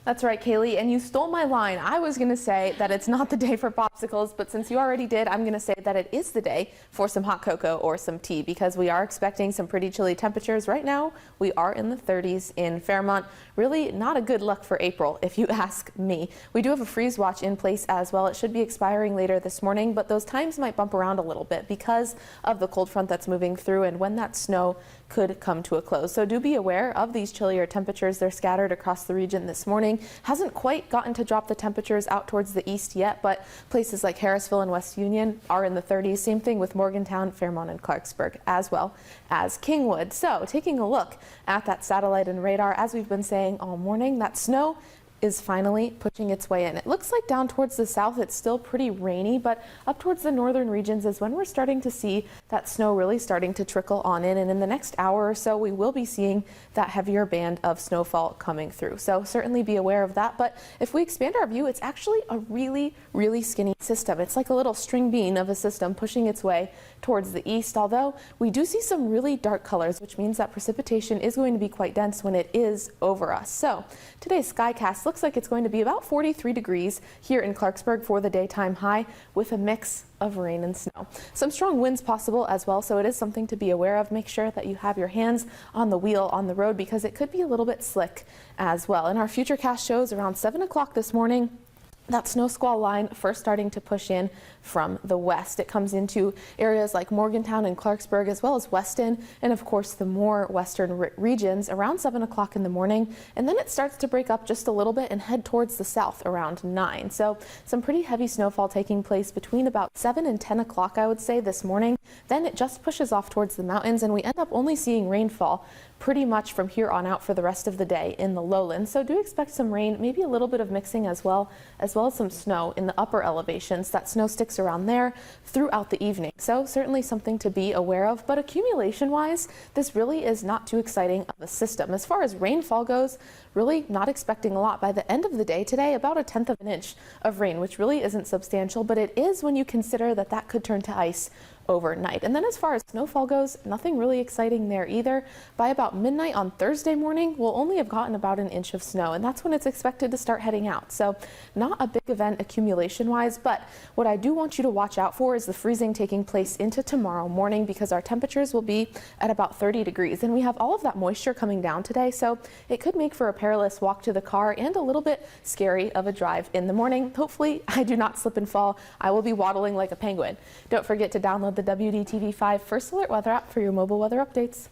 That's right, Kaylee, and you stole my line. I was going to say that it's not the day for popsicles, but since you already did, I'm going to say that it is the day for some hot cocoa or some tea, because we are expecting some pretty chilly temperatures. Right now, we are in the 30s in Fairmont. Really not a good luck for April, if you ask me. We do have a freeze watch in place as well. It should be expiring later this morning, but those times might bump around a little bit because of the cold front that's moving through and when that snow could come to a close. So do be aware of these chillier temperatures. They're scattered across the region this morning. Hasn't quite gotten to drop the temperatures out towards the east yet, but places like Harrisville and West Union are in the 30s. Same thing with Morgantown, Fairmont, and Clarksburg, as well as Kingwood. So taking a look at that satellite and radar, as we've been saying all morning, that snow is finally pushing its way in. It looks like down towards the south it's still pretty rainy, but up towards the northern regions is when we're starting to see that snow really starting to trickle on in, and in the next hour or so we will be seeing that heavier band of snowfall coming through. So certainly be aware of that. But if we expand our view, it's actually a really skinny system. It's like a little string bean of a system pushing its way towards the east, although we do see some really dark colors, which means that precipitation is going to be quite dense when it is over us. So today's skycast looks like it's going to be about 43 degrees here in Clarksburg for the daytime high, with a mix of rain and snow. Some strong winds possible as well, so it is something to be aware of. Make sure that you have your hands on the wheel on the road because it could be a little bit slick as well. And our futurecast shows around 7 o'clock this morning that snow squall line first starting to push in from the west. It comes into areas like Morgantown and Clarksburg, as well as Weston, and of course the more western regions around 7 o'clock in the morning. And then it starts to break up just a little bit and head towards the south around 9. So some pretty heavy snowfall taking place between about 7 and 10 o'clock, I would say, this morning. Then it just pushes off towards the mountains, and we end up only seeing rainfall pretty much from here on out for the rest of the day in the lowlands. So do expect some rain, maybe a little bit of mixing as well as some snow in the upper elevations. That snow sticks around there throughout the evening. So certainly something to be aware of, but accumulation wise, this really is not too exciting of a system. As far as rainfall goes, really not expecting a lot. By the end of the day today, about 1/10 of an inch of rain, which really isn't substantial, but it is when you consider that that could turn to ice overnight. And then as far as snowfall goes, nothing really exciting there either. By about midnight on Thursday morning, we'll only have gotten about 1 inch of snow, and that's when it's expected to start heading out. So not a big event accumulation wise, but what I do want you to watch out for is the freezing taking place into tomorrow morning, because our temperatures will be at about 30 degrees and we have all of that moisture coming down today. So it could make for a perilous walk to the car and a little bit scary of a drive in the morning. Hopefully I do not slip and fall. I will be waddling like a penguin. Don't forget to download the WDTV5 First Alert weather app for your mobile weather updates.